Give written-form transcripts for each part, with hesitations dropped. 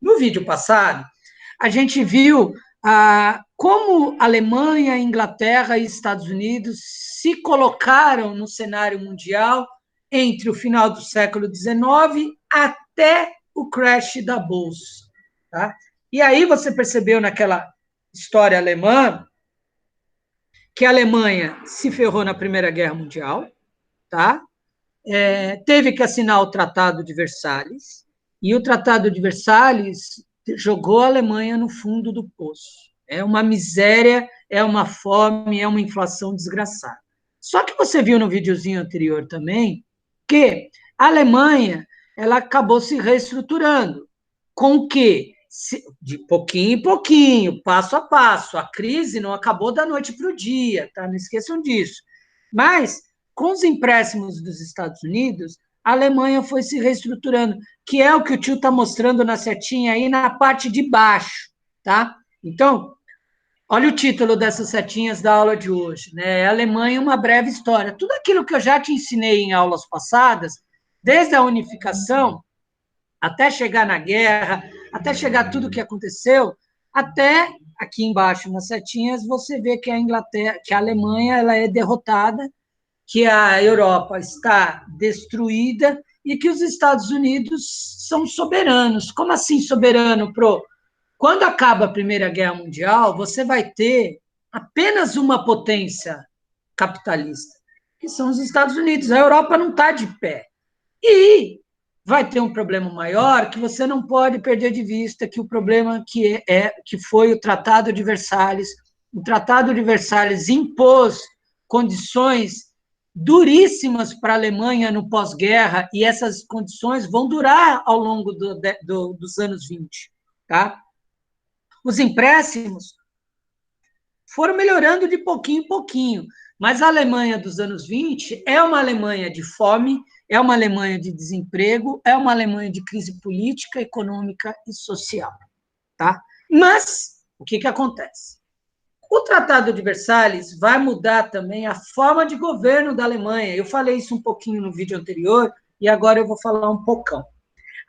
No vídeo passado, a gente viu como Alemanha, Inglaterra e Estados Unidos se colocaram no cenário mundial entre o final do século XIX até o crash da Bolsa. Tá? E aí você percebeu naquela história alemã que a Alemanha se ferrou na Primeira Guerra Mundial, tá? Teve que assinar o Tratado de Versalhes, e o Tratado de Versalhes jogou a Alemanha no fundo do poço. É uma miséria, é uma fome, é uma inflação desgraçada. Só que você viu no videozinho anterior também que a Alemanha ela acabou se reestruturando. Com o quê? De pouquinho em pouquinho, passo a passo. A crise não acabou da noite para o dia, tá? Não esqueçam disso. Mas, com os empréstimos dos Estados Unidos, a Alemanha foi se reestruturando, que é o que o tio está mostrando na setinha aí na parte de baixo, tá? Então, olha o título dessas setinhas da aula de hoje, né? Alemanha, uma breve história. Tudo aquilo que eu já te ensinei em aulas passadas, desde a unificação, até chegar na guerra, até chegar tudo o que aconteceu, até aqui embaixo nas setinhas você vê que a Inglaterra, que a Alemanha, ela é derrotada, que a Europa está destruída e que os Estados Unidos são soberanos. Como assim soberano, Pro? Quando acaba a Primeira Guerra Mundial, você vai ter apenas uma potência capitalista, que são os Estados Unidos. A Europa não está de pé. E vai ter um problema maior que você não pode perder de vista, que o problema que foi o Tratado de Versalhes. O Tratado de Versalhes impôs condições duríssimas para a Alemanha no pós-guerra, e essas condições vão durar ao longo dos anos 20. Tá? Os empréstimos foram melhorando de pouquinho em pouquinho, mas a Alemanha dos anos 20 é uma Alemanha de fome, é uma Alemanha de desemprego, é uma Alemanha de crise política, econômica e social. Tá? Mas, o que acontece? O Tratado de Versalhes vai mudar também a forma de governo da Alemanha. Eu falei isso um pouquinho no vídeo anterior, e agora eu vou falar um pocão.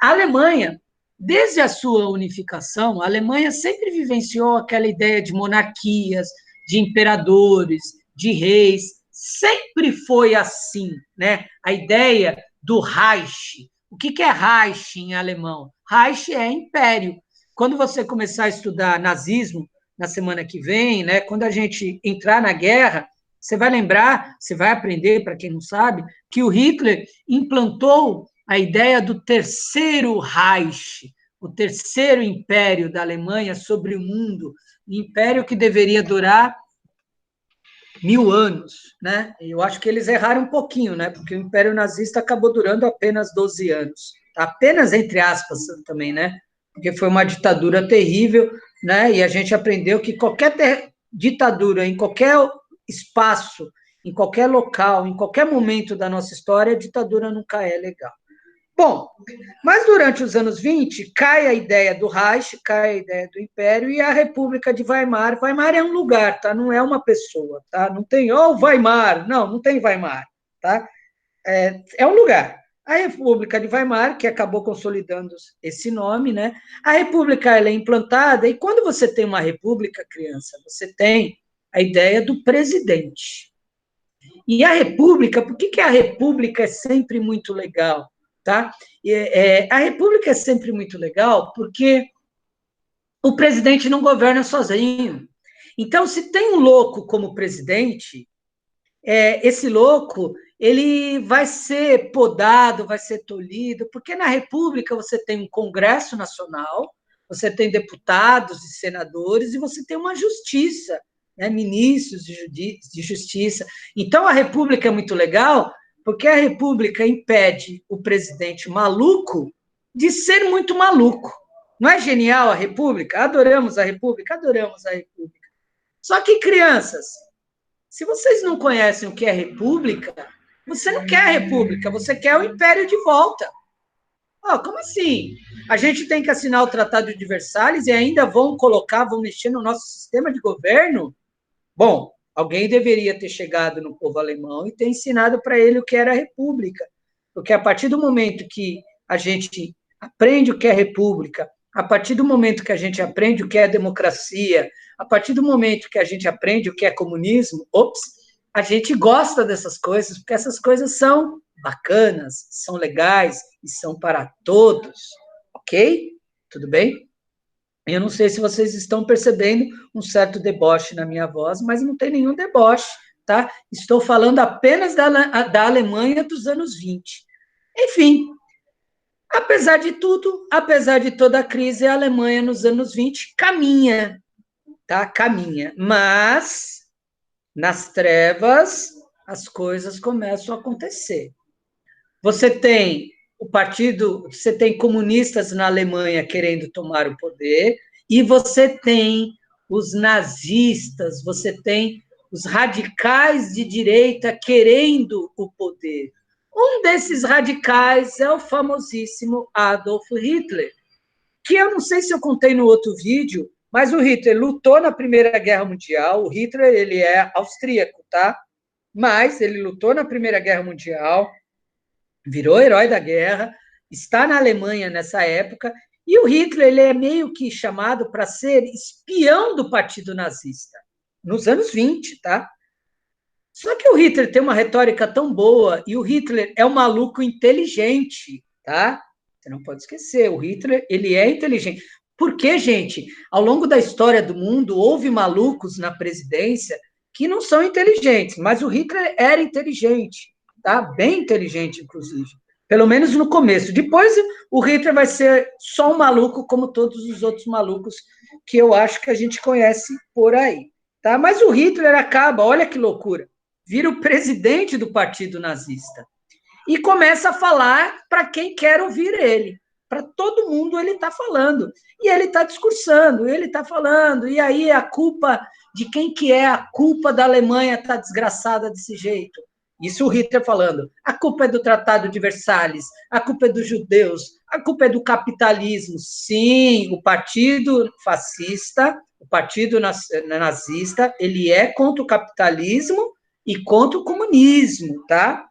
A Alemanha, desde a sua unificação, a Alemanha sempre vivenciou aquela ideia de monarquias, de imperadores, de reis, sempre foi assim, né? A ideia do Reich. O que é Reich em alemão? Reich é império. Quando você começar a estudar nazismo na semana que vem, né? Quando a gente entrar na guerra, você vai lembrar, você vai aprender, para quem não sabe, que o Hitler implantou a ideia do terceiro Reich, o terceiro império da Alemanha sobre o mundo, um império que deveria durar 1000 anos, né? Eu acho que eles erraram um pouquinho, né? Porque o Império Nazista acabou durando apenas 12 anos. Apenas entre aspas também, né? Porque foi uma ditadura terrível, né? E a gente aprendeu que qualquer ditadura, em qualquer espaço, em qualquer local, em qualquer momento da nossa história, a ditadura nunca é legal. Bom, mas durante os anos 20, cai a ideia do Reich, cai a ideia do Império, e a República de Weimar. Weimar é um lugar, tá? Não é uma pessoa, tá? Não tem, Weimar, não tem Weimar, tá? É um lugar. A República de Weimar, que acabou consolidando esse nome, né? A República ela é implantada, e quando você tem uma república, criança, você tem a ideia do presidente. E a República, por que a República é sempre muito legal? Tá? A República é sempre muito legal porque o presidente não governa sozinho. Então, se tem um louco como presidente, esse louco ele vai ser podado, vai ser tolhido, porque na República você tem um Congresso Nacional, você tem deputados e senadores, e você tem uma justiça, né, ministros de justiça. Então, a República é muito legal, porque a República impede o presidente maluco de ser muito maluco. Não é genial a República? Adoramos a República, adoramos a República. Só que, crianças, se vocês não conhecem o que é República, você não quer a República, você quer o Império de volta. Como assim? A gente tem que assinar o Tratado de Versalhes e ainda vão mexer no nosso sistema de governo? Bom, alguém deveria ter chegado no povo alemão e ter ensinado para ele o que era a República. Porque a partir do momento que a gente aprende o que é República, A partir do momento que a gente aprende o que é democracia, a partir do momento que a gente aprende o que é comunismo, a gente gosta dessas coisas, porque essas coisas são bacanas, são legais e são para todos, ok? Tudo bem? Eu não sei se vocês estão percebendo um certo deboche na minha voz, mas não tem nenhum deboche, tá? Estou falando apenas da Alemanha dos anos 20. Enfim, apesar de tudo, apesar de toda a crise, a Alemanha nos anos 20 caminha, tá? Caminha. Mas, nas trevas, as coisas começam a acontecer. Você tem o partido, você tem comunistas na Alemanha querendo tomar o poder, e você tem os nazistas, você tem os radicais de direita querendo o poder. Um desses radicais é o famosíssimo Adolf Hitler, que eu não sei se eu contei no outro vídeo, mas o Hitler lutou na Primeira Guerra Mundial. O Hitler, ele é austríaco, tá? Mas ele lutou na Primeira Guerra Mundial, virou herói da guerra, está na Alemanha nessa época, e o Hitler ele é meio que chamado para ser espião do Partido Nazista, nos anos 20, tá? Só que o Hitler tem uma retórica tão boa, e o Hitler é um maluco inteligente, tá? Você não pode esquecer, o Hitler, ele é inteligente. Porque, gente, ao longo da história do mundo, houve malucos na presidência que não são inteligentes, mas o Hitler era inteligente, tá? Bem inteligente, inclusive. Pelo menos no começo. Depois, o Hitler vai ser só um maluco, como todos os outros malucos que eu acho que a gente conhece por aí, tá? Mas o Hitler acaba, olha que loucura, vira o presidente do partido nazista e começa a falar para quem quer ouvir ele. Para todo mundo ele está falando. E ele está discursando, ele está falando. E aí a culpa de quem que é a culpa da Alemanha está desgraçada desse jeito? Isso o Hitler falando. A culpa é do Tratado de Versalhes, a culpa é dos judeus, a culpa é do capitalismo. Sim, o partido fascista, o partido nazista, ele é contra o capitalismo e contra o comunismo, tá?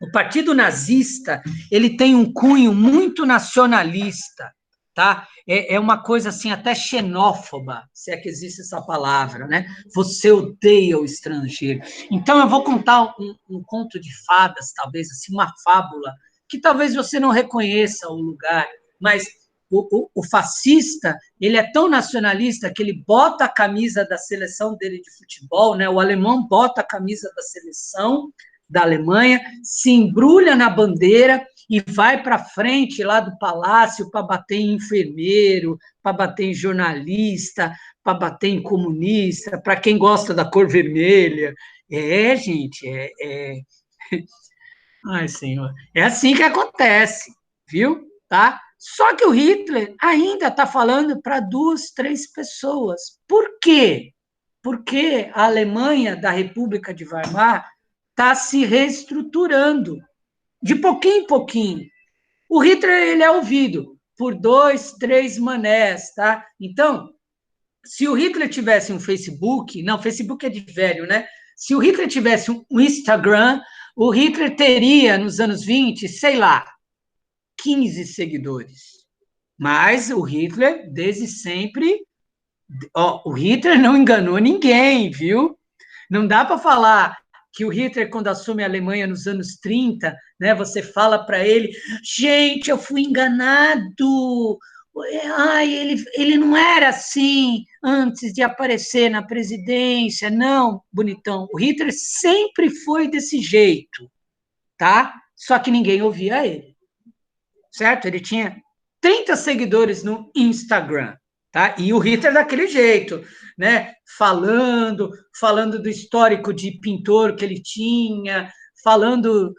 O Partido Nazista, ele tem um cunho muito nacionalista, tá? É uma coisa assim até xenófoba, se é que existe essa palavra, né? Você odeia o estrangeiro. Então eu vou contar um conto de fadas, talvez assim, uma fábula, que talvez você não reconheça o lugar, mas o fascista, ele é tão nacionalista que ele bota a camisa da seleção dele de futebol, né? O alemão bota a camisa da seleção da Alemanha, se embrulha na bandeira e vai para frente lá do palácio para bater em enfermeiro, para bater em jornalista, para bater em comunista, para quem gosta da cor vermelha. É, gente, Ai, senhor. É assim que acontece, viu? Tá? Só que o Hitler ainda está falando para duas, três pessoas. Por quê? Porque a Alemanha da República de Weimar está se reestruturando, de pouquinho em pouquinho. O Hitler ele é ouvido por dois, três manés, tá? Então, se o Hitler tivesse um Facebook, não, Facebook é de velho, né? Se o Hitler tivesse um Instagram, o Hitler teria, nos anos 20, sei lá, 15 seguidores. Mas o Hitler, desde sempre, o Hitler não enganou ninguém, viu? Não dá para falar que o Hitler, quando assume a Alemanha nos anos 30, né, você fala para ele, gente, eu fui enganado, ai, ele não era assim antes de aparecer na presidência, não, bonitão. O Hitler sempre foi desse jeito, tá? Só que ninguém ouvia ele, certo? Ele tinha 30 seguidores no Instagram, tá? E o Hitler daquele jeito, né? Falando do histórico de pintor que ele tinha, falando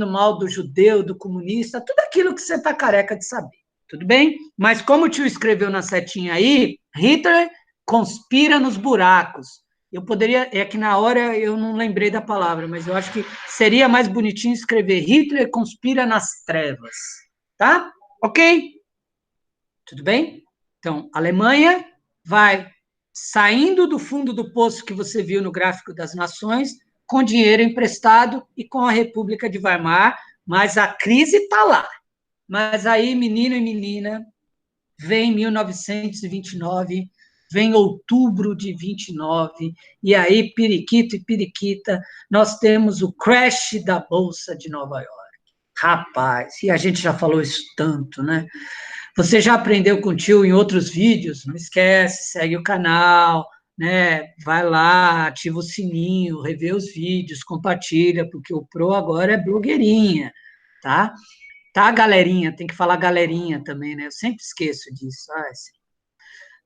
mal do judeu, do comunista, tudo aquilo que você está careca de saber, tudo bem? Mas como o tio escreveu na setinha aí, Hitler conspira nos buracos. Eu poderia, é que na hora eu não lembrei da palavra, mas eu acho que seria mais bonitinho escrever Hitler conspira nas trevas, tá? Ok? Tudo bem? Então, a Alemanha vai saindo do fundo do poço que você viu no gráfico das nações, com dinheiro emprestado e com a República de Weimar, mas a crise está lá. Mas aí, menino e menina, vem 1929, vem outubro de 29, e aí, periquito e periquita, nós temos o crash da Bolsa de Nova York. Rapaz, e a gente já falou isso tanto, né? Você já aprendeu com o tio em outros vídeos? Não esquece, segue o canal, né? Vai lá, ativa o sininho, revê os vídeos, compartilha, porque o Pro agora é blogueirinha, tá? Tá, galerinha, tem que falar galerinha também, né? Eu sempre esqueço disso.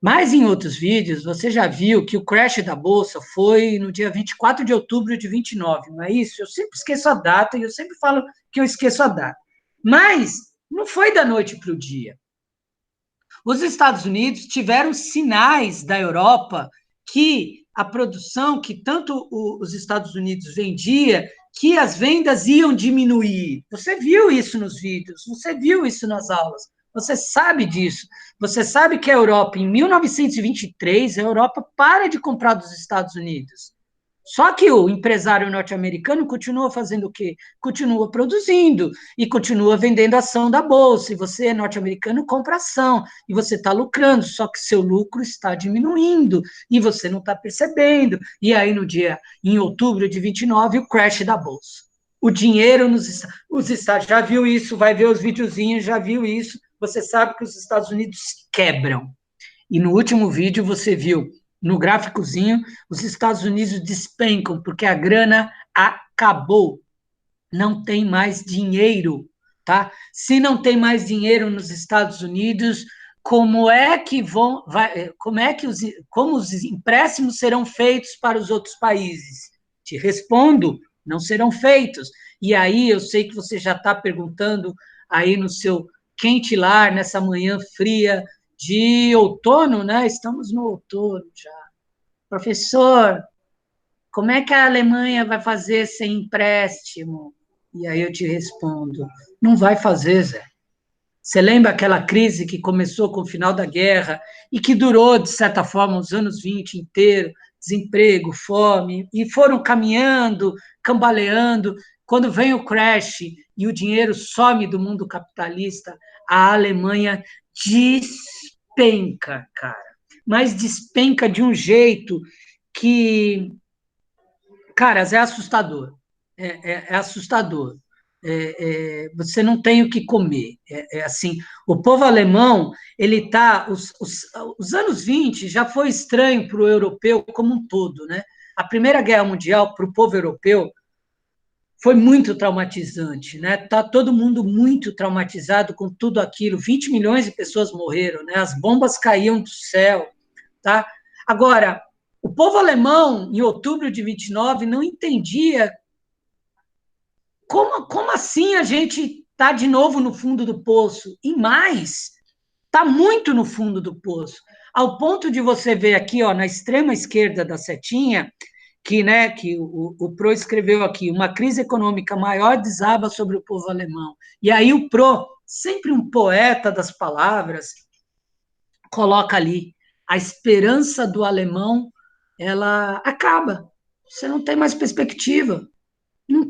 Mas em outros vídeos, você já viu que o crash da Bolsa foi no dia 24 de outubro de 29, não é isso? Eu sempre esqueço a data e eu sempre falo que eu esqueço a data. Mas não foi da noite para o dia. Os Estados Unidos tiveram sinais da Europa que a produção que tanto os Estados Unidos vendia, que as vendas iam diminuir. Você viu isso nos vídeos, você viu isso nas aulas, você sabe disso. Você sabe que a Europa, em 1923, a Europa para de comprar dos Estados Unidos. Só que o empresário norte-americano continua fazendo o quê? Continua produzindo e continua vendendo ação da bolsa. E você, norte-americano, compra ação e você está lucrando, só que seu lucro está diminuindo e você não está percebendo. E aí, em outubro de 29, o crash da bolsa. O dinheiro os Estados já viu isso, vai ver os videozinhos, já viu isso. Você sabe que os Estados Unidos quebram. E no último vídeo você viu, no gráficozinho, os Estados Unidos despencam, porque a grana acabou. Não tem mais dinheiro, tá? Se não tem mais dinheiro nos Estados Unidos, como é que como os empréstimos serão feitos para os outros países? Te respondo, não serão feitos. E aí eu sei que você já está perguntando aí no seu quente lar, nessa manhã fria de outono, né? Estamos no outono já. Professor, como é que a Alemanha vai fazer sem empréstimo? E aí eu te respondo, não vai fazer, Zé. Você lembra aquela crise que começou com o final da guerra e que durou, de certa forma, os anos 20 inteiro, desemprego, fome, e foram caminhando, cambaleando. Quando vem o crash e o dinheiro some do mundo capitalista, a Alemanha despenca, cara. Mas despenca de um jeito que, caras, é assustador. É assustador. Você não tem o que comer. Assim, o povo alemão, ele tá. Os anos 20 já foi estranho para o europeu como um todo, né? A Primeira Guerra Mundial, para o povo europeu, foi muito traumatizante, né? Tá todo mundo muito traumatizado com tudo aquilo. 20 milhões de pessoas morreram, né? As bombas caíam do céu, tá? Agora, o povo alemão, em outubro de 29, não entendia como assim a gente está de novo no fundo do poço? E mais, está muito no fundo do poço. Ao ponto de você ver aqui, ó, na extrema esquerda da setinha, que o Pro escreveu aqui, uma crise econômica maior desaba sobre o povo alemão. E aí o Pro, sempre um poeta das palavras, coloca ali, a esperança do alemão, ela acaba. Você não tem mais perspectiva. Não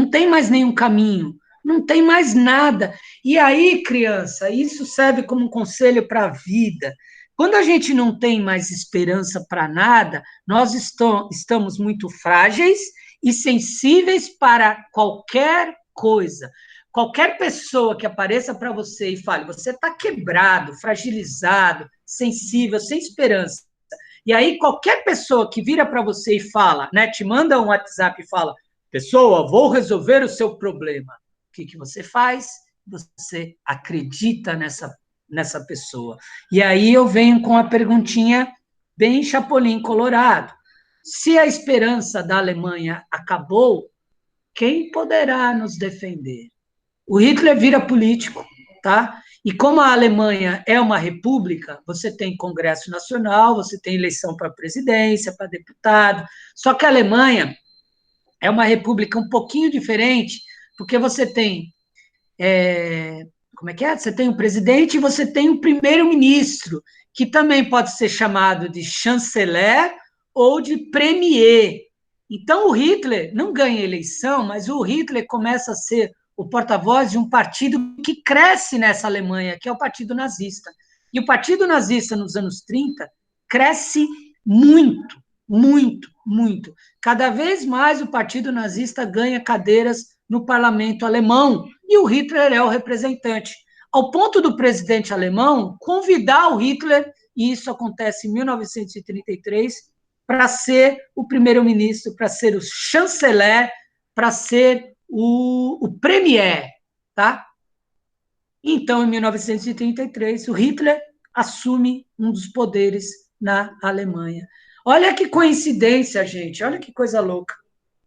tem mais nenhum caminho, não tem mais nada. E aí, criança, isso serve como um conselho para a vida. Quando a gente não tem mais esperança para nada, nós estamos muito frágeis e sensíveis para qualquer coisa. Qualquer pessoa que apareça para você e fale, você está quebrado, fragilizado, sensível, sem esperança. E aí, qualquer pessoa que vira para você e fala, né, te manda um WhatsApp e fala, pessoa, vou resolver o seu problema. O que você faz? Você acredita nessa pessoa. E aí eu venho com a perguntinha bem Chapolin Colorado. Se a esperança da Alemanha acabou, quem poderá nos defender? O Hitler vira político, tá? E como a Alemanha é uma república, você tem Congresso Nacional, você tem eleição para presidência, para deputado. Só que a Alemanha é uma república um pouquinho diferente, porque você tem, como é que é? Você tem o presidente e você tem o primeiro-ministro, que também pode ser chamado de chanceler ou de premier. Então, o Hitler não ganha eleição, mas o Hitler começa a ser o porta-voz de um partido que cresce nessa Alemanha, que é o Partido Nazista. E o Partido Nazista, nos anos 30, cresce muito, muito, muito. Cada vez mais o Partido Nazista ganha cadeiras no parlamento alemão, e o Hitler é o representante. Ao ponto do presidente alemão convidar o Hitler, e isso acontece em 1933, para ser o primeiro-ministro, para ser o chanceler, para ser o premier, tá? Então, em 1933, o Hitler assume um dos poderes na Alemanha. Olha que coincidência, gente, olha que coisa louca.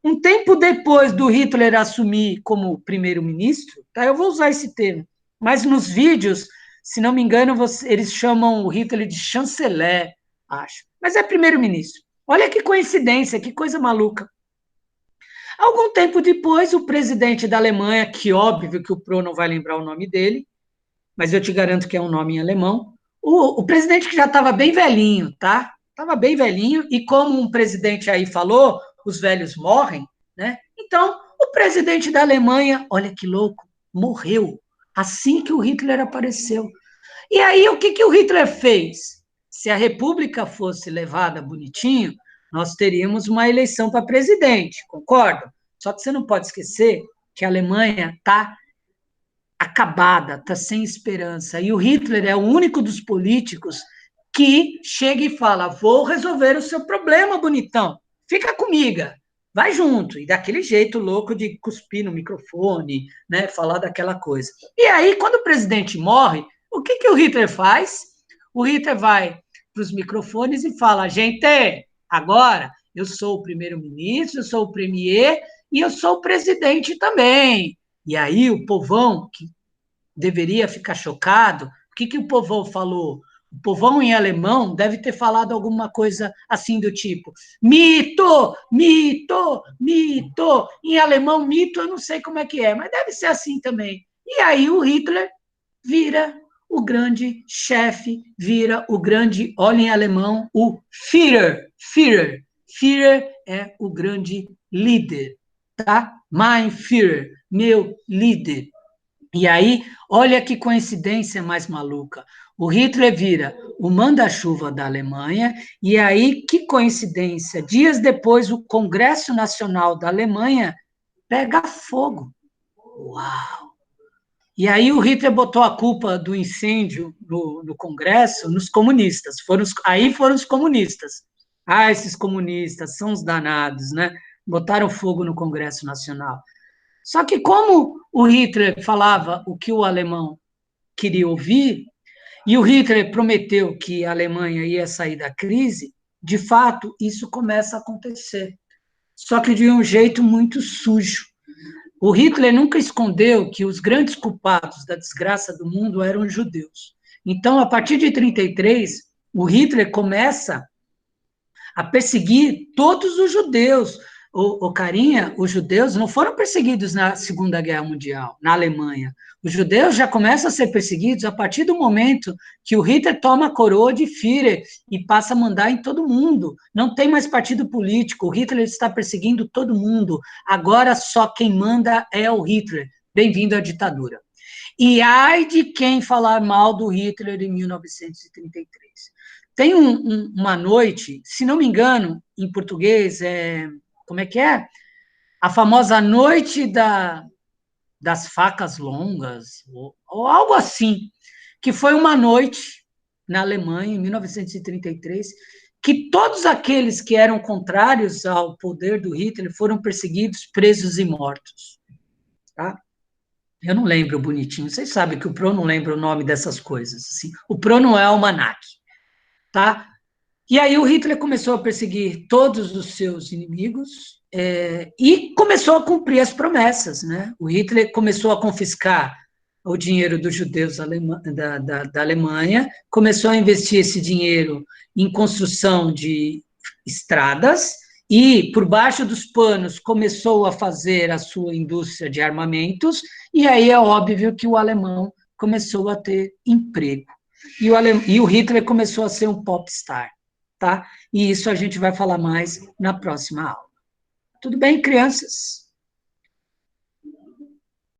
Um tempo depois do Hitler assumir como primeiro-ministro, tá? Eu vou usar esse termo, mas nos vídeos, se não me engano, eles chamam o Hitler de chanceler, acho. Mas é primeiro-ministro. Olha que coincidência, que coisa maluca. Algum tempo depois, o presidente da Alemanha, que óbvio que o Pro não vai lembrar o nome dele, mas eu te garanto que é um nome em alemão, o presidente que já estava bem velhinho, tá? Estava bem velhinho, e como um presidente aí falou, os velhos morrem, né? Então, o presidente da Alemanha, olha que louco, morreu assim que o Hitler apareceu. E aí, o que o Hitler fez? Se a República fosse levada bonitinho, nós teríamos uma eleição para presidente, concorda? Só que você não pode esquecer que a Alemanha está acabada, está sem esperança. E o Hitler é o único dos políticos que chega e fala: vou resolver o seu problema, bonitão, fica comigo, vai junto. E daquele jeito louco de cuspir no microfone, né, falar daquela coisa. E aí, quando o presidente morre, o que o Hitler faz? O Hitler vai para os microfones e fala: gente, agora eu sou o primeiro-ministro, eu sou o premier e eu sou o presidente também. E aí o povão, que deveria ficar chocado, o que o povão falou? O povão em alemão deve ter falado alguma coisa assim do tipo: mito, mito, mito. Em alemão, mito, eu não sei como é que é, mas deve ser assim também. E aí o Hitler vira o grande chefe, vira o grande, olha em alemão, o Führer. Führer. Führer é o grande líder, tá? Mein Führer, meu líder. E aí, olha que coincidência mais maluca. O Hitler vira o manda-chuva da Alemanha, e aí, que coincidência, dias depois, o Congresso Nacional da Alemanha pega fogo. Uau! E aí o Hitler botou a culpa do incêndio no Congresso nos comunistas. Aí foram os comunistas. Ah, esses comunistas são os danados, né? Botaram fogo no Congresso Nacional. Só que como o Hitler falava o que o alemão queria ouvir, e o Hitler prometeu que a Alemanha ia sair da crise, de fato, isso começa a acontecer. Só que de um jeito muito sujo. O Hitler nunca escondeu que os grandes culpados da desgraça do mundo eram os judeus. Então, a partir de 1933, o Hitler começa a perseguir todos os judeus. Carinha, os judeus não foram perseguidos na Segunda Guerra Mundial, na Alemanha. Os judeus já começam a ser perseguidos a partir do momento que o Hitler toma a coroa de Führer e passa a mandar em todo mundo. Não tem mais partido político, o Hitler está perseguindo todo mundo. Agora só quem manda é o Hitler. Bem-vindo à ditadura. E ai de quem falar mal do Hitler em 1933. Tem uma noite, se não me engano, em português, como é que é? A famosa Noite das Facas Longas, ou algo assim, que foi uma noite na Alemanha, em 1933, que todos aqueles que eram contrários ao poder do Hitler foram perseguidos, presos e mortos. Tá? Eu não lembro bonitinho, vocês sabem que o Pro não lembra o nome dessas coisas. Assim. O Pro não é almanac. Tá? E aí o Hitler começou a perseguir todos os seus inimigos e começou a cumprir as promessas, né? O Hitler começou a confiscar o dinheiro dos judeus da Alemanha, começou a investir esse dinheiro em construção de estradas e, por baixo dos panos, começou a fazer a sua indústria de armamentos, e aí é óbvio que o alemão começou a ter emprego. E o Hitler começou a ser um popstar, tá? E isso a gente vai falar mais na próxima aula. Tudo bem, crianças?